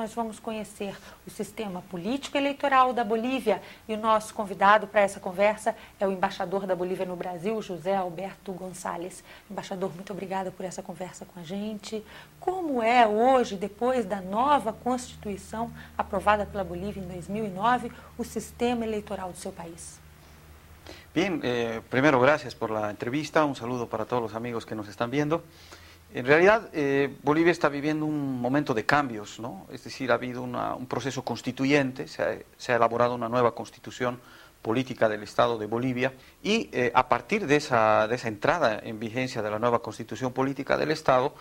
nós vamos conhecer o sistema político eleitoral da Bolívia e o nosso convidado para essa conversa é o embaixador da Bolívia no Brasil, José Alberto Gonçalves. Embaixador, muito obrigada por essa conversa com a gente. Como é hoje, depois da nova Constituição aprovada pela Bolívia em 2009, o sistema eleitoral do seu país? Bien, primero gracias por la entrevista, un saludo para todos los amigos que nos están viendo. En realidad, Bolivia está viviendo un momento de cambios, ¿no? Es decir, ha habido un proceso constituyente, se ha elaborado una nueva constitución política del Estado de Bolivia y a partir de esa entrada en vigencia de la nueva constitución política del Estado,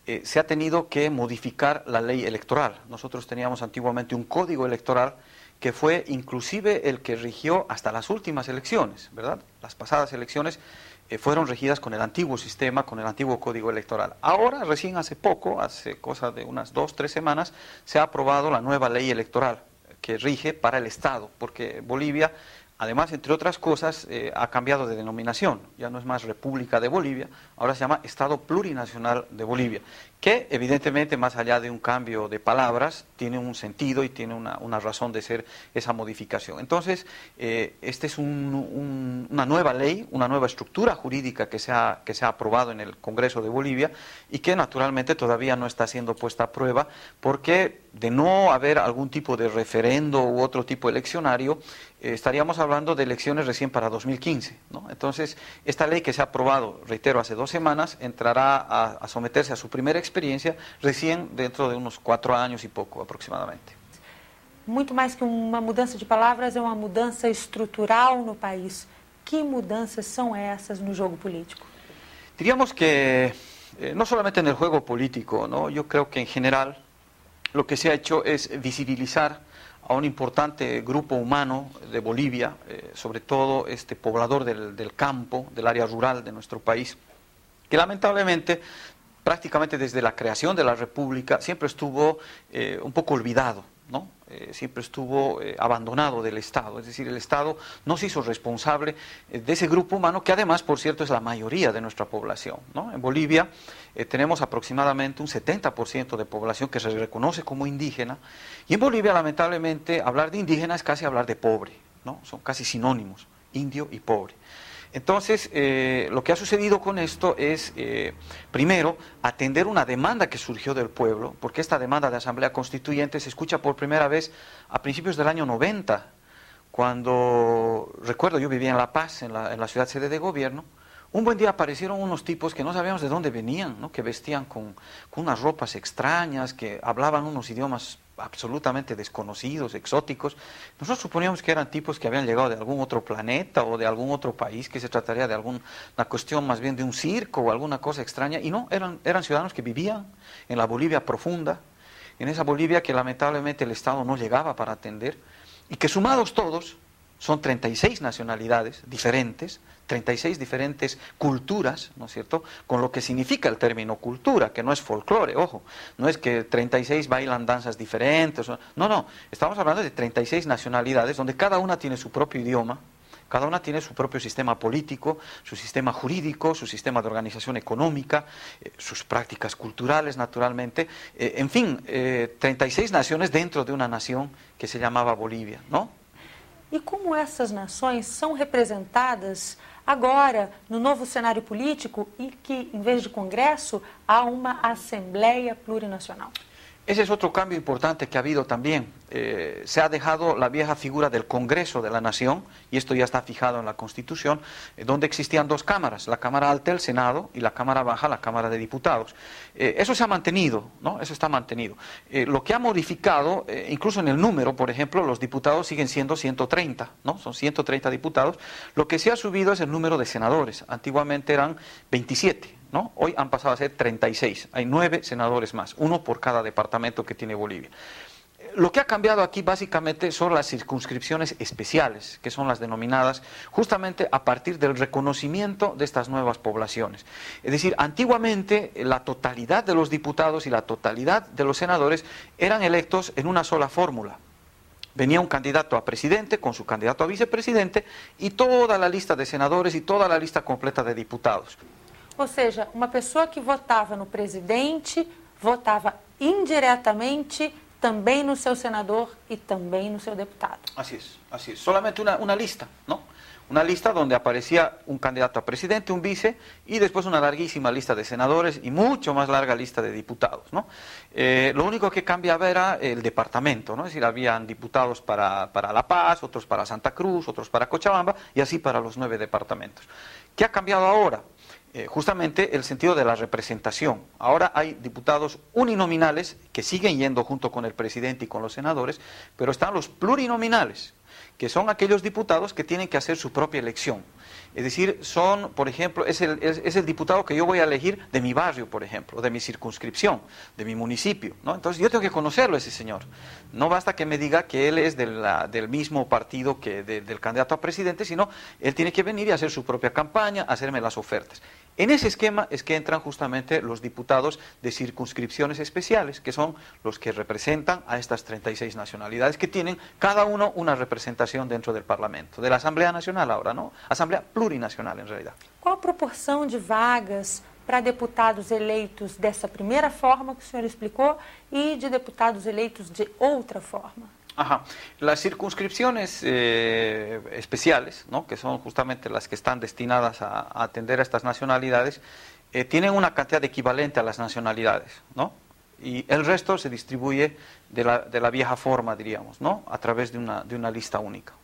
se ha tenido que modificar la ley electoral. Nosotros teníamos antiguamente un código electoral que fue inclusive el que rigió hasta las últimas elecciones, ¿verdad? Las pasadas elecciones fueron regidas con el antiguo sistema, con el antiguo código electoral. Ahora, recién hace poco, hace cosa de unas 2 o 3 semanas, se ha aprobado la nueva ley electoral que rige para el Estado, porque Bolivia, además, entre otras cosas, ha cambiado de denominación. Ya no es más República de Bolivia, ahora se llama Estado Plurinacional de Bolivia, que evidentemente, más allá de un cambio de palabras, tiene un sentido y tiene una razón de ser esa modificación. Entonces, esta es una nueva ley, una nueva estructura jurídica que se ha aprobado en el Congreso de Bolivia y que naturalmente todavía no está siendo puesta a prueba porque de no haber algún tipo de referendo u otro tipo eleccionario, estaríamos hablando de elecciones recién para 2015, ¿no? Entonces, esta ley que se ha aprobado, reitero, hace 2 semanas, entrará a someterse a su primera experiencia recién dentro de unos 4 años y poco aproximadamente. Muito mais que uma mudança de palavras, é uma mudança estrutural no país. Que mudanças são essas no jogo político? Diríamos que no solamente en el juego político, ¿no? Yo creo que en general lo que se ha hecho es visibilizar a un importante grupo humano de Bolivia, sobre todo este poblador del campo, del área rural de nuestro país, que lamentablemente prácticamente desde la creación de la República siempre estuvo un poco olvidado, ¿no? Siempre estuvo abandonado del Estado, es decir, el Estado no se hizo responsable de ese grupo humano que además, por cierto, es la mayoría de nuestra población, ¿no? En Bolivia tenemos aproximadamente un 70% de población que se reconoce como indígena y en Bolivia lamentablemente hablar de indígena es casi hablar de pobre, ¿no? Son casi sinónimos, indio y pobre. Entonces, lo que ha sucedido con esto es, primero, atender una demanda que surgió del pueblo, porque esta demanda de asamblea constituyente se escucha por primera vez a principios del año 90, cuando, recuerdo, yo vivía en La Paz, en la ciudad sede de gobierno. Un buen día aparecieron unos tipos que no sabíamos de dónde venían, ¿no? Que vestían con unas ropas extrañas, que hablaban unos idiomas absolutamente desconocidos, exóticos. Nosotros suponíamos que eran tipos que habían llegado de algún otro planeta o de algún otro país, que se trataría de alguna cuestión más bien de un circo o alguna cosa extraña, y no, eran ciudadanos que vivían en la Bolivia profunda, en esa Bolivia que lamentablemente el Estado no llegaba para atender, y que sumados todos son 36 nacionalidades diferentes, 36 diferentes culturas, ¿no es cierto?, con lo que significa el término cultura, que no es folclore, ojo, no es que 36 bailan danzas diferentes, no, estamos hablando de 36 nacionalidades donde cada una tiene su propio idioma, cada una tiene su propio sistema político, su sistema jurídico, su sistema de organización económica, sus prácticas culturales, naturalmente, en fin, 36 naciones dentro de una nación que se llamaba Bolivia, ¿no? E como essas nações são representadas agora no novo cenário político e que, em vez de Congresso, há uma Assembleia Plurinacional? Ese es otro cambio importante que ha habido también. Se ha dejado la vieja figura del Congreso de la Nación, y esto ya está fijado en la Constitución, donde existían 2 cámaras, la Cámara Alta, el Senado, y la Cámara Baja, la Cámara de Diputados. Eso se ha mantenido, ¿no? Eso está mantenido. Lo que ha modificado, incluso en el número, por ejemplo, los diputados siguen siendo 130, ¿no? Son 130 diputados. Lo que se ha subido es el número de senadores. Antiguamente eran 27. ¿No? Hoy han pasado a ser 36, hay 9 senadores más, 1 por cada departamento que tiene Bolivia. Lo que ha cambiado aquí básicamente son las circunscripciones especiales, que son las denominadas justamente a partir del reconocimiento de estas nuevas poblaciones. Es decir, antiguamente la totalidad de los diputados y la totalidad de los senadores eran electos en una sola fórmula. Venía un candidato a presidente con su candidato a vicepresidente y toda la lista de senadores y toda la lista completa de diputados. Ou seja, uma pessoa que votava no presidente, votava indiretamente também no seu senador e também no seu deputado. Así es. Solamente una lista, ¿no? Una lista donde aparecía un candidato a presidente, un vice, y después una larguísima lista de senadores y mucho más larga lista de diputados, ¿no? Lo único que cambiaba era el departamento, ¿no? Es decir, habían diputados para La Paz, otros para Santa Cruz, otros para Cochabamba, y así para los 9 departamentos. ¿Qué ha cambiado ahora? Justamente el sentido de la representación. Ahora hay diputados uninominales que siguen yendo junto con el presidente y con los senadores, pero están los plurinominales, que son aquellos diputados que tienen que hacer su propia elección. Es decir, son, por ejemplo, es el diputado que yo voy a elegir de mi barrio, por ejemplo, de mi circunscripción, de mi municipio, ¿no? Entonces yo tengo que conocerlo, ese señor. No basta que me diga que él es del mismo partido que del candidato a presidente, sino él tiene que venir y hacer su propia campaña, hacerme las ofertas. En ese esquema es que entran justamente los diputados de circunscripciones especiales, que son los que representan a estas 36 nacionalidades, que tienen cada uno una representación dentro del Parlamento, de la Asamblea Nacional ahora, ¿no? Asamblea plurinacional en realidad. Qual a proporção de vagas para deputados eleitos dessa primeira forma que o senhor explicou e de deputados eleitos de outra forma? Ajá. Las circunscripciones especiales, ¿no? Que son justamente las que están destinadas a atender a estas nacionalidades, tienen una cantidad equivalente a las nacionalidades, ¿no? Y el resto se distribuye de la vieja forma, diríamos, ¿no? A través de una lista única.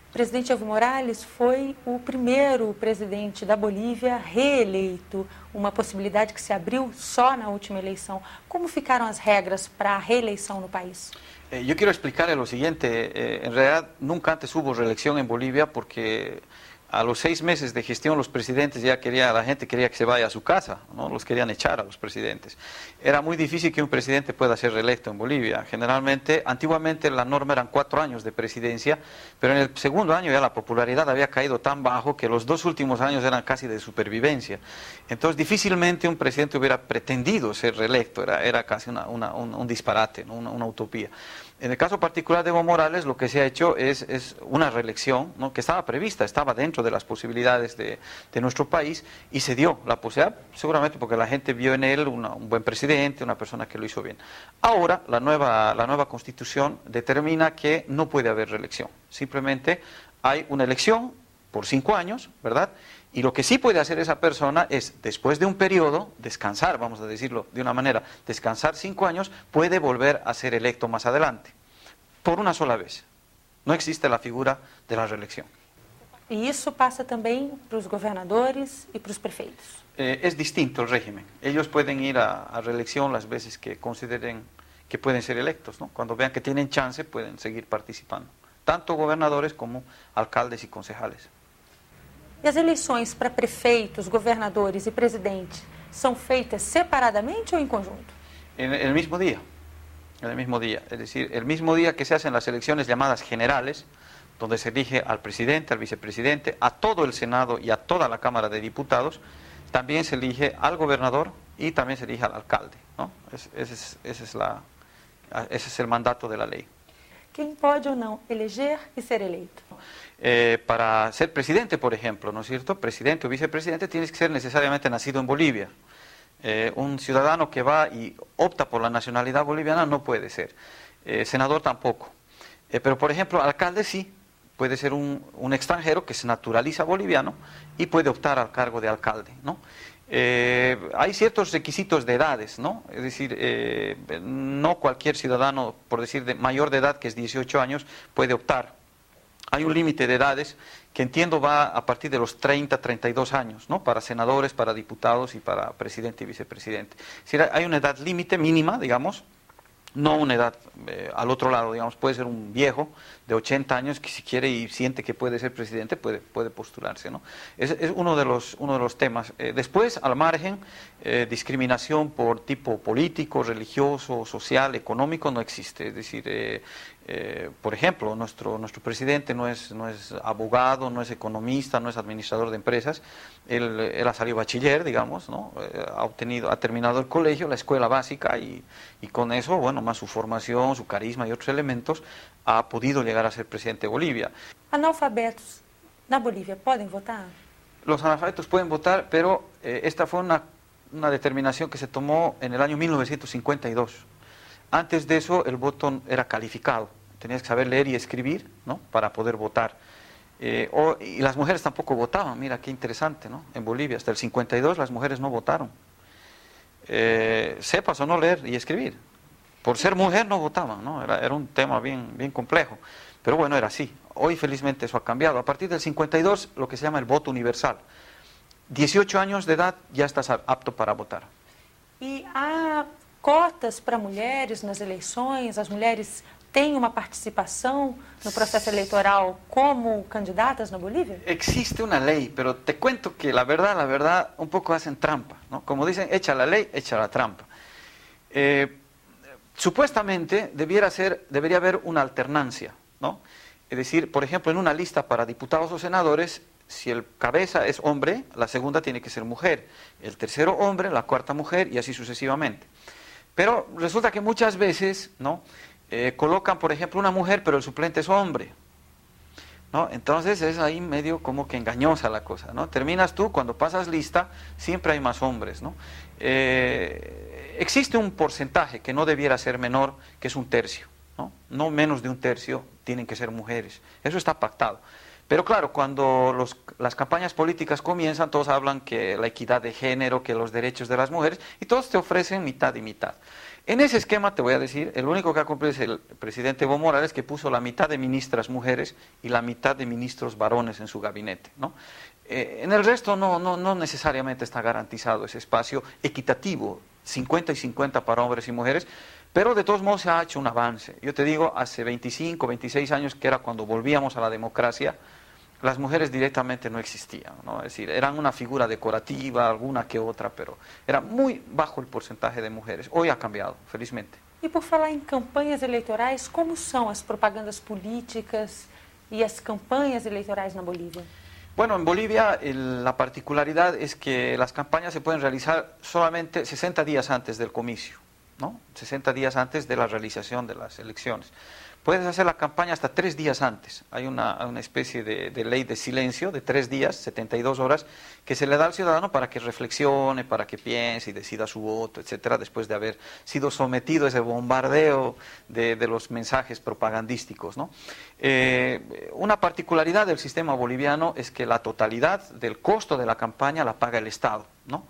O presidente Evo Morales foi o primeiro presidente da Bolívia reeleito, uma possibilidade que se abriu só na última eleição. Como ficaram as regras para a reeleição no país? Yo quiero explicarle lo siguiente, en realidad nunca antes hubo reelección en Bolivia porque a los 6 meses de gestión los presidentes la gente quería que se vaya a su casa, ¿no? Los querían echar a los presidentes. Era muy difícil que un presidente pueda ser reelecto en Bolivia. Generalmente, antiguamente la norma eran 4 años de presidencia, pero en el segundo año ya la popularidad había caído tan bajo que los 2 últimos años eran casi de supervivencia. Entonces difícilmente un presidente hubiera pretendido ser reelecto, era casi un disparate, ¿no? una utopía. En el caso particular de Evo Morales, lo que se ha hecho es una reelección, ¿no? Que estaba prevista, estaba dentro de las posibilidades de nuestro país y se dio la posibilidad, seguramente porque la gente vio en él un buen presidente, una persona que lo hizo bien. Ahora, la nueva Constitución determina que no puede haber reelección, simplemente hay una elección por 5 años, ¿verdad? Y lo que sí puede hacer esa persona es, después de un periodo, descansar, vamos a decirlo de una manera, descansar 5 años, puede volver a ser electo más adelante, por una sola vez. No existe la figura de la reelección. E isso passa também para os governadores e para os prefeitos? Es distinto el régimen. Ellos pueden ir a reelección las veces que consideren que pueden ser electos, ¿no? Cuando vean que tienen chance, pueden seguir participando. Tanto gobernadores como alcaldes y concejales. E as eleições para prefeitos, governadores e presidente são feitas separadamente ou em conjunto? En el mismo día. En el mismo día. Es decir, el mismo día que se hacen las elecciones llamadas generales, donde se elige al presidente, al vicepresidente, a todo el Senado y a toda la Cámara de Diputados, también se elige al gobernador y también se elige al alcalde, ¿no? Ese es el mandato de la ley. Quem pode ou não eleger e ser eleito? Para ser presidente, por ejemplo, ¿no es cierto? Presidente o vicepresidente tienes que ser necesariamente nacido en Bolivia. Un ciudadano que va y opta por la nacionalidad boliviana no puede ser. Senador tampoco. Pero, por ejemplo, alcalde sí. Puede ser un extranjero que se naturaliza boliviano y puede optar al cargo de alcalde, ¿no? Hay ciertos requisitos de edades, ¿no? Es decir, no cualquier ciudadano, por decir mayor de edad, que es 18 años, puede optar. Hay un límite de edades que entiendo va a partir de los 30, 32 años, ¿no? Para senadores, para diputados y para presidente y vicepresidente. Es decir, hay una edad límite mínima, digamos, no una edad al otro lado, digamos, puede ser un viejo de 80 años que si quiere y siente que puede ser presidente, puede postularse, ¿no? Es uno de los temas. Después, al margen, discriminación por tipo político, religioso, social, económico no existe. Es decir, por ejemplo, nuestro presidente no es abogado, no es economista, no es administrador de empresas. Él ha salido bachiller, digamos, ¿no? Ha terminado el colegio, la escuela básica y con eso, bueno, más su formación, su carisma y otros elementos, ha podido llegar a ser presidente de Bolivia. ¿Analfabetos na Bolivia pueden votar? Los analfabetos pueden votar, pero esta fue una determinación que se tomó en el año 1952. Antes de eso el voto era calificado, tenías que saber leer y escribir, ¿no?, para poder votar. Y las mujeres tampoco votaban, mira qué interesante, ¿no? En Bolivia hasta el 52 las mujeres no votaron. Sepas o no leer y escribir. Por ser mujer no votaban, ¿no? Era un tema bien complejo. Pero bueno, era así. Hoy felizmente eso ha cambiado. A partir del 52, lo que se llama el voto universal. 18 años de edad ya estás apto para votar. E há cotas para mulheres nas eleições? As mulheres têm uma participação no processo eleitoral como candidatas na Bolívia? Existe una ley, pero te cuento que la verdad, un poco hacen trampa, ¿no? Como dicen, echa la ley, echa la trampa. Supuestamente debería haber una alternancia, ¿no? Es decir, por ejemplo, en una lista para diputados o senadores, si el cabeza es hombre, la segunda tiene que ser mujer, el tercero hombre, la cuarta mujer y así sucesivamente. Pero resulta que muchas veces, ¿no?, colocan, por ejemplo, una mujer, pero el suplente es hombre, ¿no? Entonces es ahí medio como que engañosa la cosa, ¿no? Terminas tú, cuando pasas lista, siempre hay más hombres, ¿no? Existe un porcentaje que no debiera ser menor, que es 1/3, ¿no? No menos de 1/3 tienen que ser mujeres, eso está pactado. Pero claro, cuando las campañas políticas comienzan, todos hablan que la equidad de género, que los derechos de las mujeres, y todos te ofrecen mitad y mitad. En ese esquema, te voy a decir, el único que ha cumplido es el presidente Evo Morales, que puso la mitad de ministras mujeres y la mitad de ministros varones en su gabinete, ¿no? En el resto no necesariamente está garantizado ese espacio equitativo, 50 y 50 para hombres y mujeres, pero de todos modos se ha hecho un avance. Yo te digo, hace 25, 26 años, que era cuando volvíamos a la democracia, las mujeres directamente no existían, ¿no? Es decir, eran una figura decorativa, alguna que otra, pero era muy bajo el porcentaje de mujeres. Hoy ha cambiado, felizmente. E por falar em campanhas eleitorais, como são as propagandas políticas e as campanhas eleitorais na Bolívia? Bueno, en Bolivia la particularidad es que las campañas se pueden realizar solamente 60 días antes del comicio, ¿no? 60 días antes de la realización de las elecciones. Puedes hacer la campaña hasta 3 días antes. Hay una especie de ley de silencio de 3 días, 72 horas, que se le da al ciudadano para que reflexione, para que piense y decida su voto, etcétera, después de haber sido sometido a ese bombardeo de los mensajes propagandísticos, ¿no? Una particularidad del sistema boliviano es que la totalidad del costo de la campaña la paga el Estado, ¿no?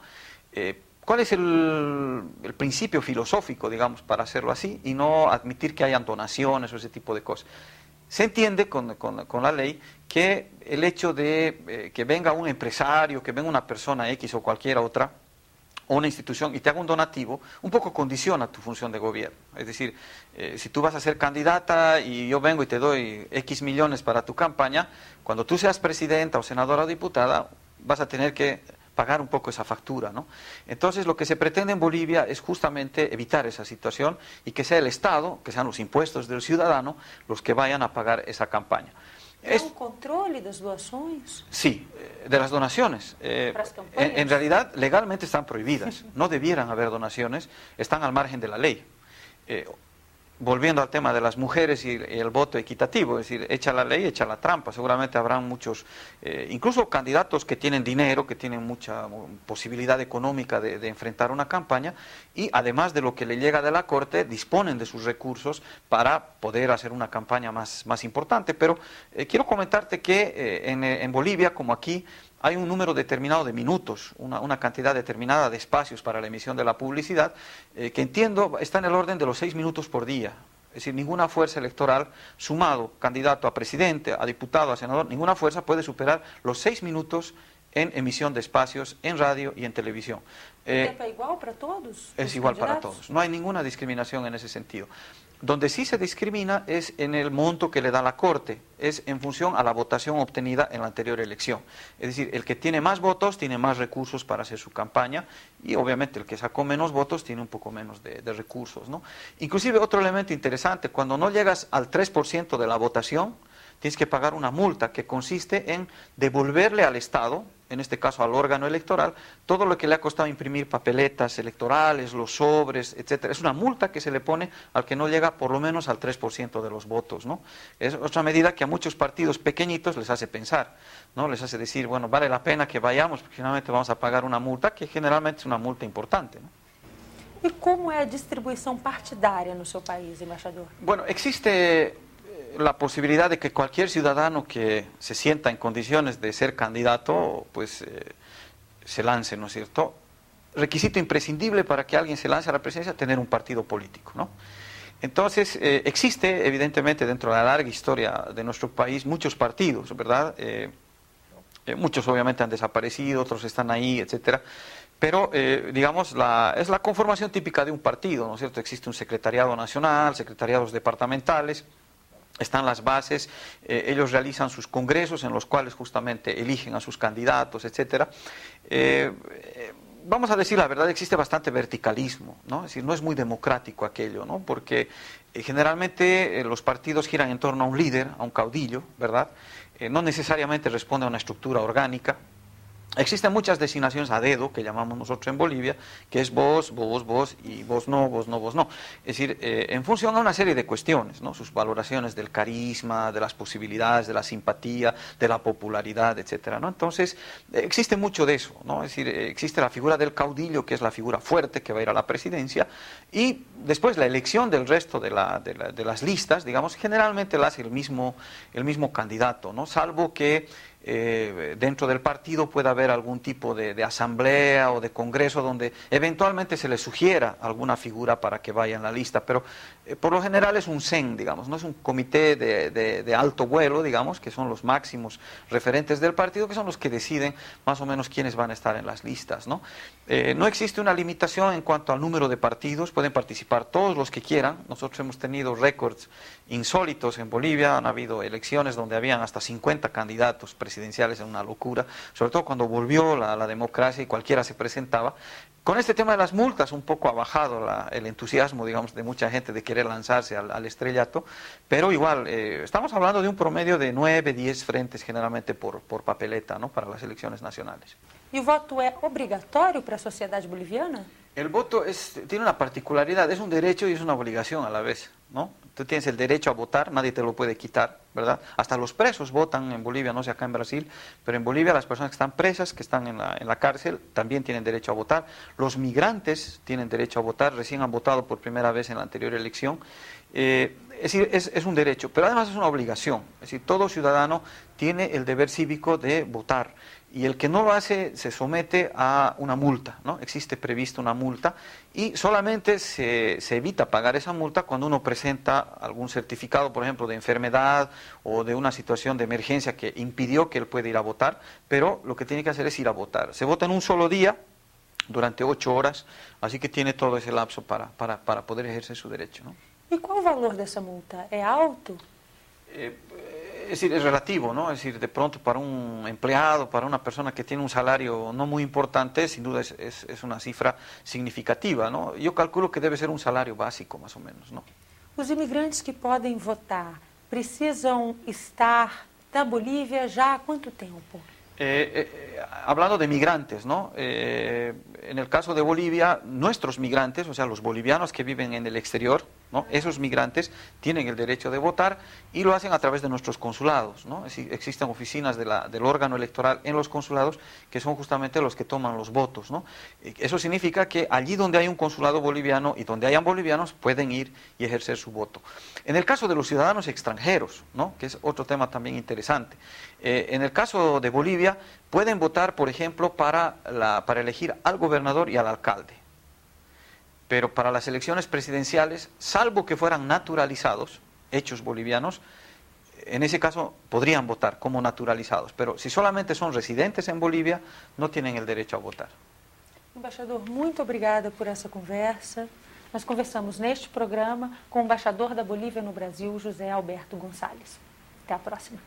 ¿Cuál es el principio filosófico, digamos, para hacerlo así y no admitir que hayan donaciones o ese tipo de cosas? Se entiende con la ley que el hecho de que venga un empresario, que venga una persona X o cualquier otra, o una institución y te haga un donativo, un poco condiciona tu función de gobierno. Es decir, si tú vas a ser candidata y yo vengo y te doy X millones para tu campaña, cuando tú seas presidenta o senadora o diputada, vas a tener que pagar un poco esa factura, ¿no? Entonces lo que se pretende en Bolivia es justamente evitar esa situación y que sea el Estado, que sean los impuestos del ciudadano los que vayan a pagar esa campaña. ¿Hay un control de las donaciones? Sí, de las donaciones. En realidad legalmente están prohibidas, no debieran haber donaciones, están al margen de la ley. Volviendo al tema de las mujeres y el voto equitativo, es decir, echa la ley, echa la trampa. Seguramente habrán muchos, incluso candidatos que tienen dinero, que tienen mucha posibilidad económica de enfrentar una campaña y además de lo que le llega de la corte, disponen de sus recursos para poder hacer una campaña más importante. Pero quiero comentarte que en Bolivia, como aquí, hay un número determinado de minutos, una cantidad determinada de espacios para la emisión de la publicidad, que entiendo está en el orden de los 6 minutos por día. Es decir, ninguna fuerza electoral, sumado candidato a presidente, a diputado, a senador, ninguna fuerza puede superar los 6 minutos en emisión de espacios en radio y en televisión. ¿El tiempo es igual para todos? Es igual para todos, no hay ninguna discriminación en ese sentido. Donde sí se discrimina es en el monto que le da la Corte, es en función a la votación obtenida en la anterior elección. Es decir, el que tiene más votos tiene más recursos para hacer su campaña y obviamente el que sacó menos votos tiene un poco menos de recursos, ¿no? Inclusive otro elemento interesante, cuando no llegas al 3% de la votación, tienes que pagar una multa que consiste en devolverle al Estado, en este caso al órgano electoral, todo lo que le ha costado imprimir papeletas electorales, los sobres, etcétera. Es una multa que se le pone al que no llega por lo menos al 3% de los votos, ¿no? Es otra medida que a muchos partidos pequeñitos les hace pensar, ¿no? Les hace decir, bueno, vale la pena que vayamos, porque finalmente vamos a pagar una multa que generalmente es una multa importante, ¿no? E como é a distribuição partidária no seu país, embaixador? Bueno, existe la posibilidad de que cualquier ciudadano que se sienta en condiciones de ser candidato, pues se lance, ¿no es cierto? Requisito imprescindible para que alguien se lance a la presidencia, tener un partido político, ¿no? Entonces, existe evidentemente dentro de la larga historia de nuestro país muchos partidos, ¿verdad? Muchos obviamente han desaparecido, otros están ahí, etcétera. Pero, digamos, es la conformación típica de un partido, ¿no es cierto? Existe un secretariado nacional, secretariados departamentales, están las bases, ellos realizan sus congresos en los cuales justamente eligen a sus candidatos, etcétera. Vamos a decir la verdad, existe bastante verticalismo, ¿no? Es decir, no es muy democrático aquello, ¿no? Porque generalmente los partidos giran en torno a un líder, a un caudillo, ¿verdad? No necesariamente responde a una estructura orgánica. Existen muchas designaciones a dedo, que llamamos nosotros en Bolivia, que es vos, vos, vos y vos no, vos no, vos no. Es decir, en función a una serie de cuestiones, ¿no? Sus valoraciones del carisma, de las posibilidades, de la simpatía, de la popularidad, etcétera, ¿no? Entonces, existe mucho de eso, ¿no? Es decir, existe la figura del caudillo, que es la figura fuerte que va a ir a la presidencia, y después la elección del resto de las listas, digamos, generalmente la hace el mismo candidato, ¿no? Salvo que dentro del partido pueda haber algún tipo de asamblea o de congreso donde eventualmente se le sugiera alguna figura para que vaya en la lista, pero por lo general es un CEN, digamos, no es un comité de alto vuelo, digamos, que son los máximos referentes del partido, que son los que deciden más o menos quiénes van a estar en las listas, ¿no? No existe una limitación en cuanto al número de partidos, pueden participar todos los que quieran. Nosotros hemos tenido récords insólitos en Bolivia, han habido elecciones donde habían hasta 50 candidatos presidenciales, en una locura, sobre todo cuando volvió la democracia y cualquiera se presentaba. Con este tema de las multas un poco ha bajado el entusiasmo, digamos, de mucha gente de querer lanzarse al estrellato, pero igual, estamos hablando de un promedio de 9, 10 frentes generalmente por papeleta, ¿no? Para las elecciones nacionales. ¿Y el voto es obligatorio para la sociedad boliviana? El voto tiene una particularidad, es un derecho y es una obligación a la vez, ¿no? Tú tienes el derecho a votar, nadie te lo puede quitar, ¿verdad? Hasta los presos votan en Bolivia, no sé acá en Brasil, pero en Bolivia las personas que están presas, que están en la cárcel, también tienen derecho a votar. Los migrantes tienen derecho a votar, recién han votado por primera vez en la anterior elección. Es decir, es un derecho, pero además es una obligación. Es decir, todo ciudadano tiene el deber cívico de votar. Y el que no lo hace se somete a una multa, ¿no? Existe prevista una multa y solamente se evita pagar esa multa cuando uno presenta algún certificado, por ejemplo, de enfermedad o de una situación de emergencia que impidió que él pueda ir a votar, pero lo que tiene que hacer es ir a votar. Se vota en un solo día, durante 8 horas, así que tiene todo ese lapso para poder ejercer su derecho, ¿no? ¿Y cuál es el valor de esa multa? ¿Es alto? Es decir, es relativo, ¿no? Es decir, de pronto para un empleado, para una persona que tiene un salario no muy importante, sin duda es una cifra significativa, ¿no? Yo calculo que debe ser un salario básico, más o menos, ¿no? Os imigrantes que podem votar precisam estar na Bolívia já há quanto tempo? Hablando de migrantes, ¿no? En el caso de Bolivia, nuestros migrantes, o sea, los bolivianos que viven en el exterior, ¿no? Esos migrantes tienen el derecho de votar y lo hacen a través de nuestros consulados, ¿no? Existen oficinas del órgano electoral en los consulados que son justamente los que toman los votos, ¿no? Eso significa que allí donde hay un consulado boliviano y donde hayan bolivianos pueden ir y ejercer su voto. En el caso de los ciudadanos extranjeros, ¿no? Que es otro tema también interesante, en el caso de Bolivia pueden votar, por ejemplo, para elegir al gobernador y al alcalde. Pero para las elecciones presidenciales, salvo que fueran naturalizados, hechos bolivianos, en ese caso podrían votar como naturalizados. Pero si solamente son residentes en Bolivia, no tienen el derecho a votar. Embaixador, muito obrigada por essa conversa. Nós conversamos neste programa com o embaixador da Bolívia no Brasil, José Alberto Gonçalves. Até a próxima.